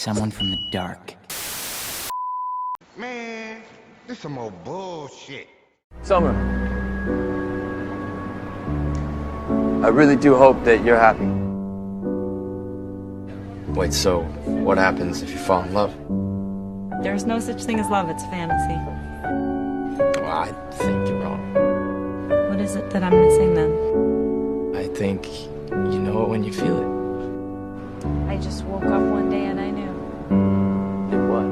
Someone from the dark. Man, this some old bullshit. Summer, I really do hope that you're happy. Wait, so what happens if you fall in love? There's no such thing as love, it's fantasy. Well, I think you're wrong. What is it that I'm missing then? I think you know it when you feel it. I just woke up one day and I knew. And what?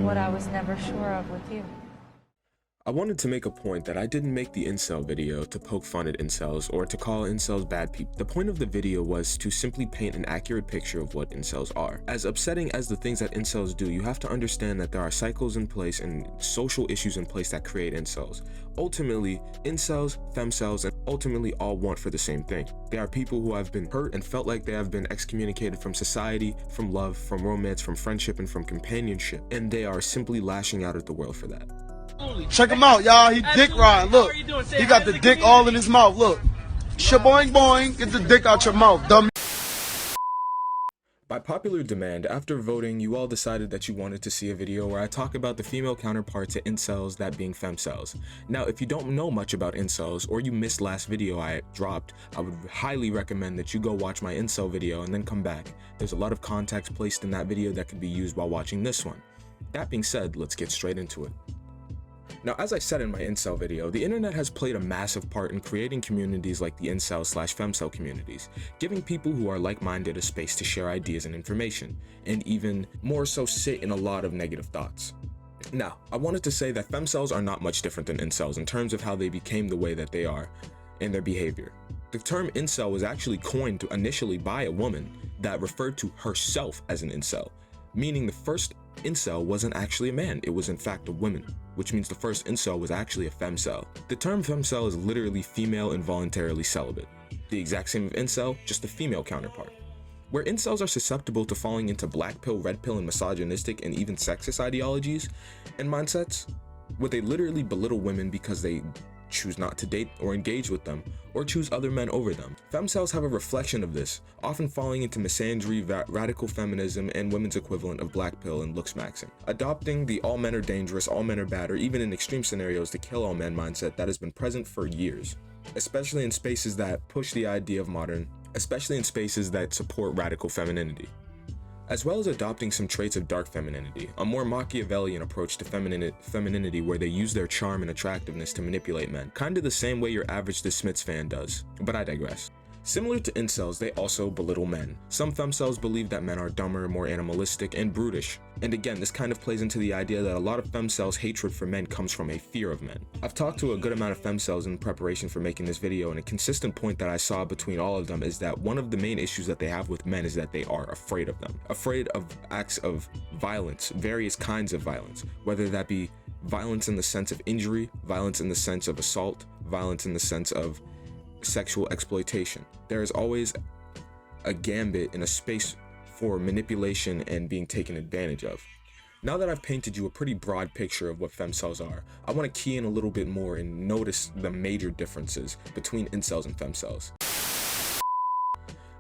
What I was never sure of with you. I wanted to make a point that I didn't make the incel video to poke fun at incels or to call incels bad people. The point of the video was to simply paint an accurate picture of what incels are. As upsetting as the things that incels do, you have to understand that there are cycles in place and social issues in place that create incels. Ultimately, incels, femcels, and ultimately all want for the same thing. They are people who have been hurt and felt like they have been excommunicated from society, from love, from romance, from friendship, and from companionship, and they are simply lashing out at the world for that. Check him out, y'all. He dick riding. Look, he got the dick all in his mouth. Look, shaboing boing, get the dick out your mouth, dummy. By popular demand, after voting, you all decided that you wanted to see a video where I talk about the female counterpart to incels, that being femcels. Now, if you don't know much about incels, or you missed last video I dropped, I would highly recommend that you go watch my incel video and then come back. There's a lot of context placed in that video that could be used while watching this one. That being said, let's get straight into it. Now, as I said in my incel video, the internet has played a massive part in creating communities like the incel/femcel communities, giving people who are like-minded a space to share ideas and information, and even more so sit in a lot of negative thoughts. Now, I wanted to say that femcels are not much different than incels in terms of how they became the way that they are and their behavior. The term incel was actually coined initially by a woman that referred to herself as an incel, meaning the first incel wasn't actually a man, it was in fact a woman, which means the first incel was actually a femcel. The term femcel is literally female involuntarily celibate. The exact same of incel, just a female counterpart. Where incels are susceptible to falling into black pill, red pill, and misogynistic and even sexist ideologies and mindsets, where they literally belittle women because they choose not to date or engage with them, or choose other men over them. Femcels have a reflection of this, often falling into misandry, radical feminism, and women's equivalent of black pill and looks maxing, adopting the all men are dangerous, all men are bad, or even in extreme scenarios the kill all men mindset that has been present for years, especially in spaces that push the idea of especially in spaces that support radical femininity. As well as adopting some traits of dark femininity, a more Machiavellian approach to femininity where they use their charm and attractiveness to manipulate men, kinda the same way your average The Smiths fan does, but I digress. Similar to incels, they also belittle men. Some femcels believe that men are dumber, more animalistic, and brutish. And again, this kind of plays into the idea that a lot of femcels' hatred for men comes from a fear of men. I've talked to a good amount of femcels in preparation for making this video, and a consistent point that I saw between all of them is that one of the main issues that they have with men is that they are afraid of them. Afraid of acts of violence, various kinds of violence, whether that be violence in the sense of injury, violence in the sense of assault, violence in the sense of sexual exploitation. There is always a gambit and a space for manipulation and being taken advantage of. Now that I've painted you a pretty broad picture of what femcels are, I want to key in a little bit more and notice the major differences between incels and femcels.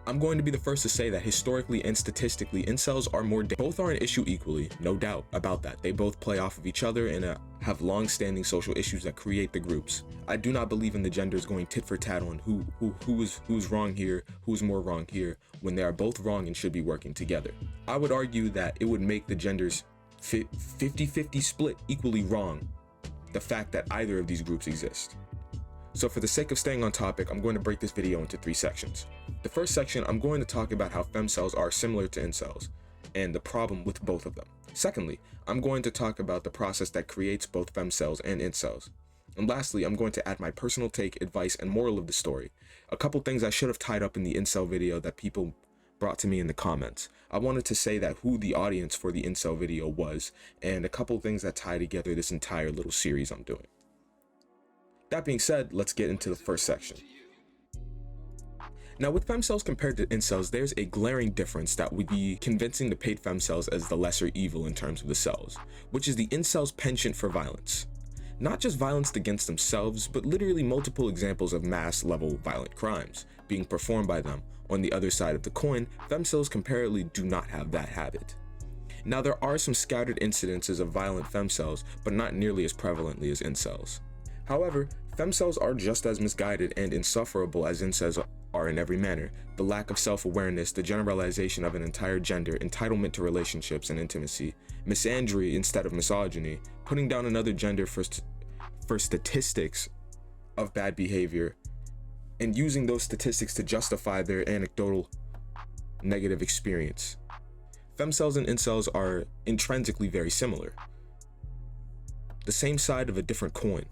I'm going to be the first to say that historically and statistically, incels are both are an issue equally, no doubt about that. They both play off of each other and have long-standing social issues that create the groups. I do not believe in the genders going tit for tat on who's wrong here, who's more wrong here, when they are both wrong and should be working together. I would argue that it would make the genders 50-50 split equally wrong, the fact that either of these groups exist. So for the sake of staying on topic, I'm going to break this video into 3 sections. The first section, I'm going to talk about how femcels are similar to incels, and the problem with both of them. Secondly, I'm going to talk about the process that creates both femcels and incels. And lastly, I'm going to add my personal take, advice, and moral of the story. A couple things I should have tied up in the incel video that people brought to me in the comments. I wanted to say that who the audience for the incel video was, and a couple things that tie together this entire little series I'm doing. That being said, let's get into the first section. Now, with femcels compared to incels, there's a glaring difference that would be convincing to paint femcels as the lesser evil in terms of the cells, which is the incels' penchant for violence. Not just violence against themselves, but literally multiple examples of mass-level violent crimes being performed by them, On the other side of the coin, femcels comparatively do not have that habit. Now, there are some scattered incidences of violent femcels, but not nearly as prevalently as incels. However, femcels are just as misguided and insufferable as incels are in every manner. The lack of self-awareness, the generalization of an entire gender, entitlement to relationships and intimacy, misandry instead of misogyny, putting down another gender for statistics of bad behavior, and using those statistics to justify their anecdotal negative experience. Femcels and incels are intrinsically very similar. The same side of a different coin.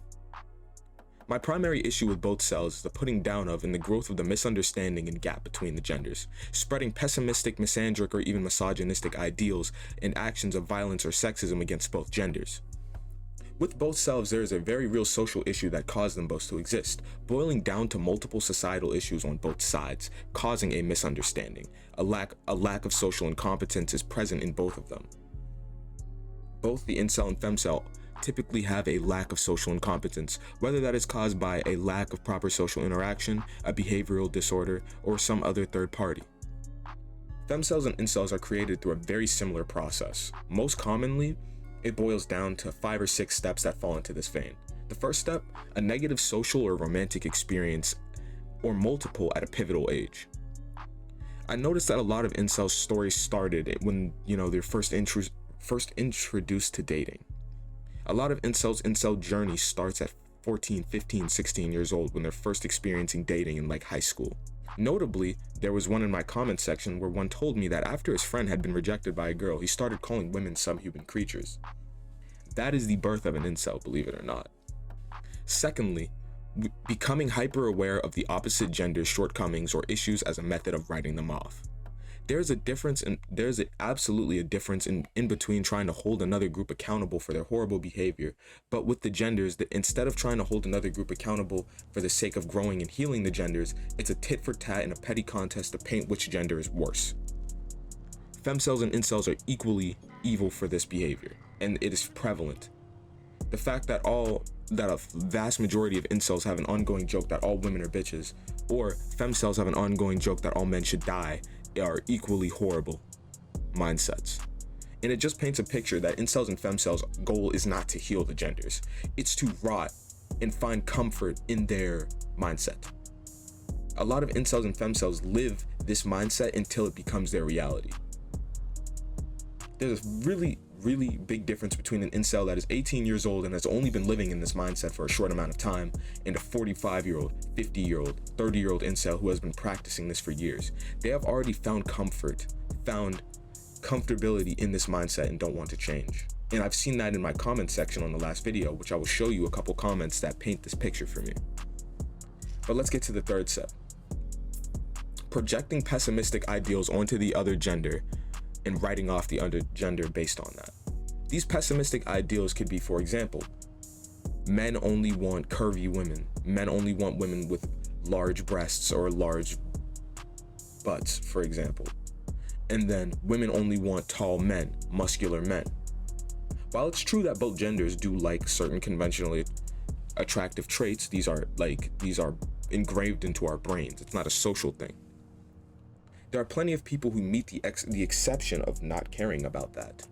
My primary issue with both cells is the putting down of and the growth of the misunderstanding and gap between the genders, spreading pessimistic, misandric, or even misogynistic ideals and actions of violence or sexism against both genders. With both selves, there is a very real social issue that caused them both to exist, boiling down to multiple societal issues on both sides, causing a misunderstanding. A lack of social incompetence is present in both of them. Both the incel and femcel typically have a lack of social incompetence, whether that is caused by a lack of proper social interaction, a behavioral disorder, or some other third party. Femcels and incels are created through a very similar process. Most commonly, it boils down to 5 or 6 steps that fall into this vein. The first step, a negative social or romantic experience, or multiple at a pivotal age. I noticed that a lot of incels' stories started when, they're first introduced to dating. A lot of incel journey starts at 14, 15, 16 years old when they're first experiencing dating in high school. Notably, there was one in my comment section where one told me that after his friend had been rejected by a girl, he started calling women subhuman creatures. That is the birth of an incel, believe it or not. Secondly, becoming hyper-aware of the opposite gender's shortcomings or issues as a method of writing them off. There's absolutely a difference in between trying to hold another group accountable for their horrible behavior, but with the genders, that instead of trying to hold another group accountable for the sake of growing and healing the genders, it's a tit for tat and a petty contest to paint which gender is worse. Femcels and incels are equally evil for this behavior, and it is prevalent. The fact that a vast majority of incels have an ongoing joke that all women are bitches, or femcels have an ongoing joke that all men should die, are equally horrible mindsets. And it just paints a picture that incels and femcels' goal is not to heal the genders. It's to rot and find comfort in their mindset. A lot of incels and femcels live this mindset until it becomes their reality. There's a really big difference between an incel that is 18 years old and has only been living in this mindset for a short amount of time, and a 45-year-old, 50-year-old, 30-year-old incel who has been practicing this for years. They have already found comfortability in this mindset and don't want to change. And I've seen that in my comment section on the last video, which I will show you a couple comments that paint this picture for me. But let's get to the third step. Projecting pessimistic ideals onto the other gender and writing off the other gender based on that. These pessimistic ideals could be, for example, men only want curvy women. Men only want women with large breasts or large butts, for example. And then women only want tall men, muscular men. While it's true that both genders do like certain conventionally attractive traits, these are engraved into our brains. It's not a social thing. There are plenty of people who meet the exception of not caring about that,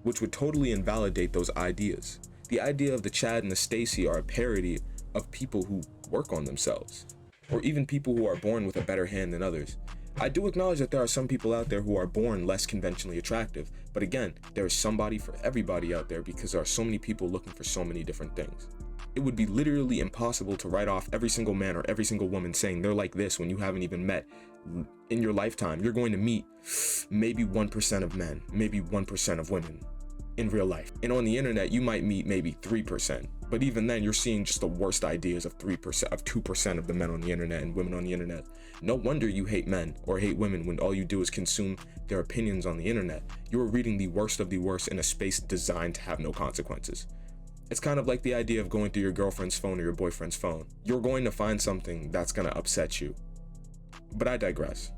which would totally invalidate those ideas. The idea of the Chad and the Stacy are a parody of people who work on themselves, or even people who are born with a better hand than others. I do acknowledge that there are some people out there who are born less conventionally attractive, but again, there is somebody for everybody out there because there are so many people looking for so many different things. It would be literally impossible to write off every single man or every single woman saying they're like this when you haven't even met. In your lifetime, you're going to meet maybe 1% of men, maybe 1% of women in real life. And on the internet, you might meet maybe 3%. But even then, you're seeing just the worst ideas of 3%, of 2% of the men on the internet and women on the internet. No wonder you hate men or hate women when all you do is consume their opinions on the internet. You're reading the worst of the worst in a space designed to have no consequences. It's kind of like the idea of going through your girlfriend's phone or your boyfriend's phone. You're going to find something that's going to upset you. But I digress.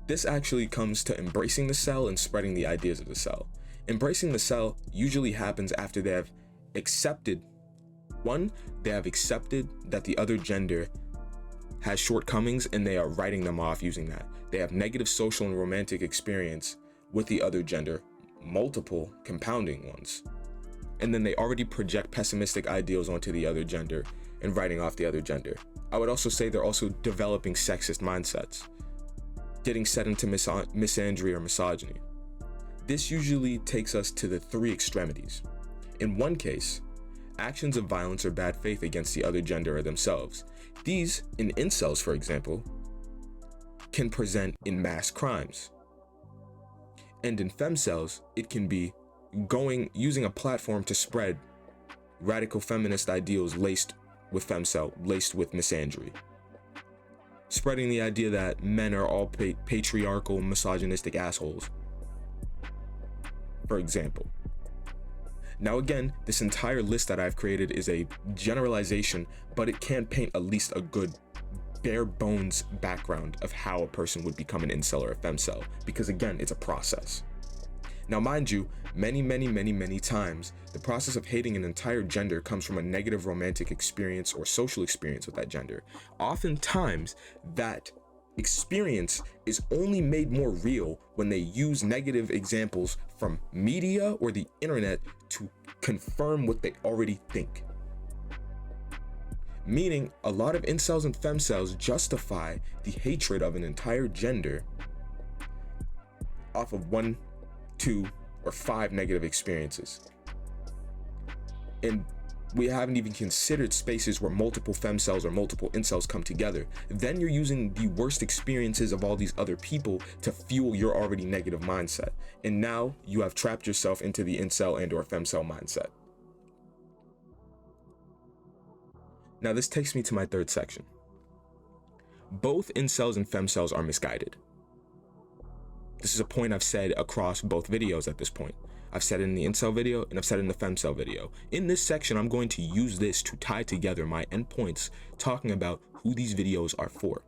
This actually comes to embracing the cell and spreading the ideas of the cell. Embracing the cell usually happens after they have accepted that the other gender has shortcomings and they are writing them off using that. They have negative social and romantic experience with the other gender, multiple compounding ones. And then they already project pessimistic ideals onto the other gender and writing off the other gender. I would also say they're also developing sexist mindsets, getting set into misandry or misogyny. This usually takes us to the three extremities. In one case, actions of violence or bad faith against the other gender or themselves. These, in incels for example, can present in mass crimes. And in femcels, it can be using a platform to spread radical feminist ideals laced with misandry. Spreading the idea that men are all patriarchal, misogynistic assholes, for example. Now again, this entire list that I've created is a generalization, but it can paint at least a good bare bones background of how a person would become an incel or a femcel, because again, it's a process. Now mind you, many times, the process of hating an entire gender comes from a negative romantic experience or social experience with that gender. Oftentimes, that experience is only made more real when they use negative examples from media or the internet to confirm what they already think. Meaning, a lot of incels and femcels justify the hatred of an entire gender off of 1, 2, or 5 negative experiences. And we haven't even considered spaces where multiple femcels or multiple incels come together. Then you're using the worst experiences of all these other people to fuel your already negative mindset. And now you have trapped yourself into the incel and or femcel mindset. Now this takes me to my third section. Both incels and femcels are misguided. This is a point I've said across both videos at this point. I've said it in the incel video and I've said it in the femcel video. In this section, I'm going to use this to tie together my endpoints talking about who these videos are for.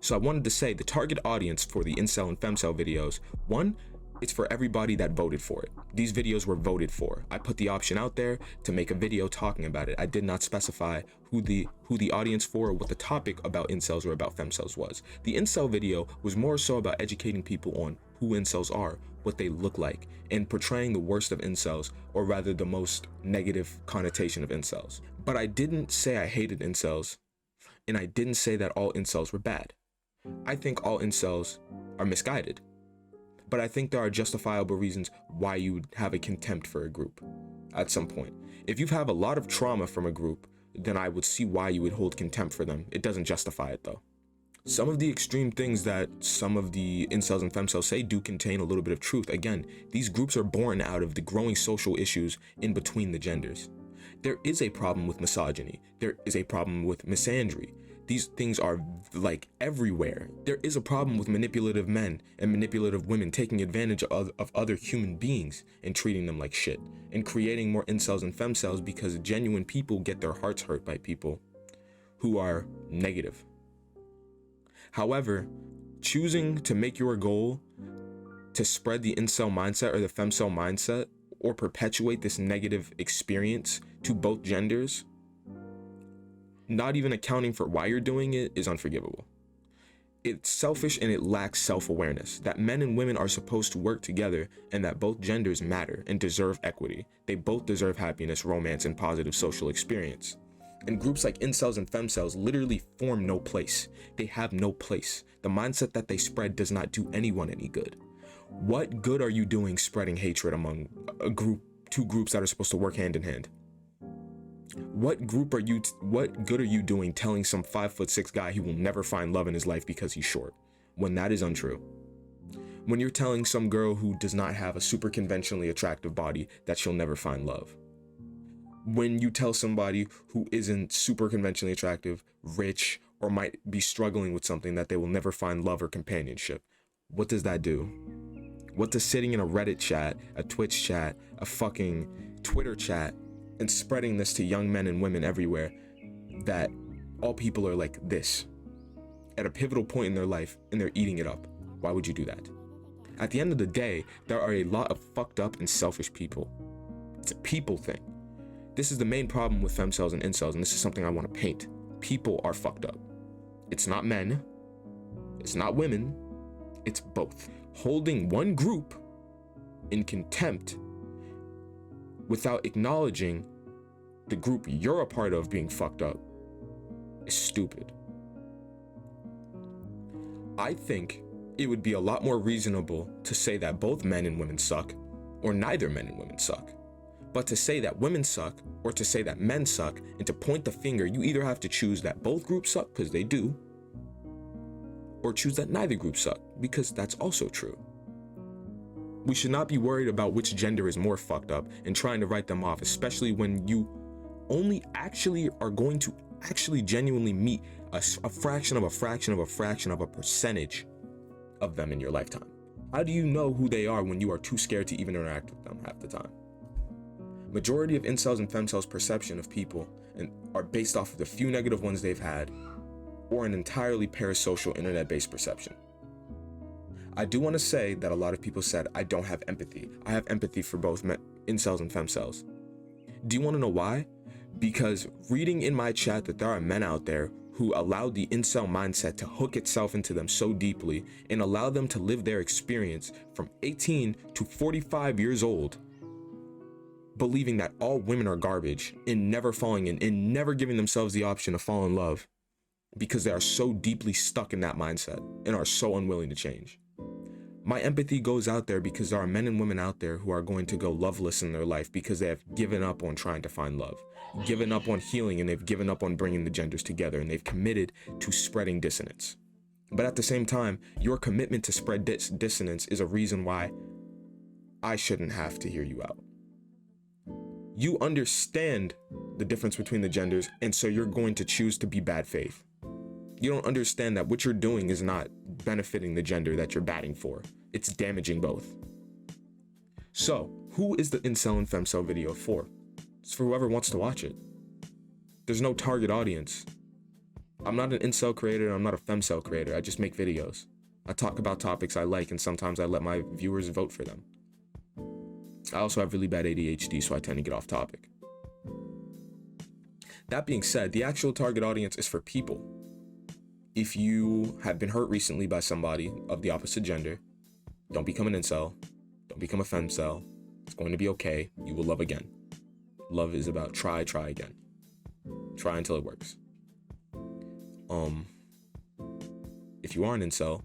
So I wanted to say the target audience for the incel and femcel videos, one, it's for everybody that voted for it. These videos were voted for. I put the option out there to make a video talking about it. I did not specify who the audience for or what the topic about incels or about femcels was. The incel video was more so about educating people on who incels are, what they look like, and portraying the worst of incels, or rather the most negative connotation of incels. But I didn't say I hated incels, and I didn't say that all incels were bad. I think all incels are misguided. But I think there are justifiable reasons why you would have a contempt for a group at some point. If you have a lot of trauma from a group, then I would see why you would hold contempt for them. It doesn't justify it though. Some of the extreme things that some of the incels and femcels say do contain a little bit of truth. Again, these groups are born out of the growing social issues in between the genders. There is a problem with misogyny. There is a problem with misandry. These things are like everywhere. There is a problem with manipulative men and manipulative women taking advantage of other human beings and treating them like shit, and creating more incels and femcels because genuine people get their hearts hurt by people who are negative. However, choosing to make your goal to spread the incel mindset or the femcel mindset or perpetuate this negative experience to both genders, not even accounting for why you're doing it, is unforgivable. It's selfish and it lacks self-awareness that men and women are supposed to work together and that both genders matter and deserve equity. They both deserve happiness, romance, and positive social experience. And groups like incels and femcels literally form no place. They have no place. The mindset that they spread does not do anyone any good. What good are you doing spreading hatred among two groups that are supposed to work hand in hand? What good are you doing telling some 5'6" guy he will never find love in his life because he's short, when that is untrue? When you're telling some girl who does not have a super conventionally attractive body that she'll never find love. When you tell somebody who isn't super conventionally attractive, rich, or might be struggling with something that they will never find love or companionship. What does that do? What does sitting in a Reddit chat, a Twitch chat, a fucking Twitter chat, and spreading this to young men and women everywhere, that all people are like this at a pivotal point in their life and they're eating it up? Why would you do that? At the end of the day, there are a lot of fucked up and selfish people. It's a people thing. This is the main problem with femcels and incels, and this is something I want to paint. People are fucked up. It's not men. It's not women. It's both. Holding one group in contempt without acknowledging the group you're a part of being fucked up is stupid. I think it would be a lot more reasonable to say that both men and women suck, or neither men and women suck. But to say that women suck, or to say that men suck, and to point the finger, you either have to choose that both groups suck, because they do, or choose that neither group suck, because that's also true. We should not be worried about which gender is more fucked up and trying to write them off, especially when you only actually are going to actually genuinely meet a fraction of a percentage of them in your lifetime. How do you know who they are when you are too scared to even interact with them half the time? Majority of incels and femcels' perception of people are based off of the few negative ones they've had, or an entirely parasocial internet-based perception. I do want to say that a lot of people said I don't have empathy. I have empathy for both incels and femcels. Do you want to know why? Because reading in my chat that there are men out there who allowed the incel mindset to hook itself into them so deeply and allow them to live their experience from 18 to 45 years old, believing that all women are garbage and never falling in and never giving themselves the option to fall in love because they are so deeply stuck in that mindset and are so unwilling to change. My empathy goes out there because there are men and women out there who are going to go loveless in their life because they have given up on trying to find love, given up on healing, and they've given up on bringing the genders together, and they've committed to spreading dissonance. But at the same time, your commitment to spread dissonance is a reason why I shouldn't have to hear you out. You understand the difference between the genders, and so you're going to choose to be bad faith. You don't understand that what you're doing is not benefiting the gender that you're batting for. It's damaging both. So, who is the incel and femcel video for? It's for whoever wants to watch it. There's no target audience. I'm not an incel creator, I'm not a femcel creator. I just make videos. I talk about topics I like, and sometimes I let my viewers vote for them. I also have really bad ADHD, so I tend to get off topic. That being said, the actual target audience is for people. If you have been hurt recently by somebody of the opposite gender, don't become an incel, don't become a femcel. It's going to be okay. You will love again. Love is about try again. Try until it works. If you are an incel,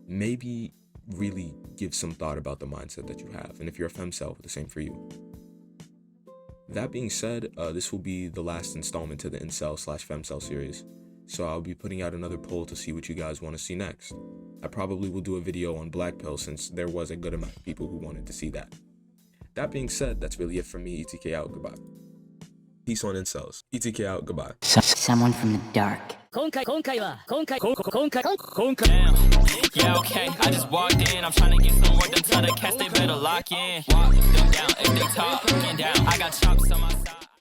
maybe really give some thought about the mindset that you have. And if you're a femcel, the same for you. That being said, this will be the last installment to the incel/femcel series. So I'll be putting out another poll to see what you guys want to see next. I probably will do a video on black pill since there was a good amount of people who wanted to see that. That being said, that's really it from me. ETK out, goodbye. Peace on incels. ETK out, goodbye. Someone from the dark. Damn. Yeah, okay, I just walked in. I'm trying to get some work done. Tell the cats they better lock in. Walk them down if they talking down. I got chops on my side.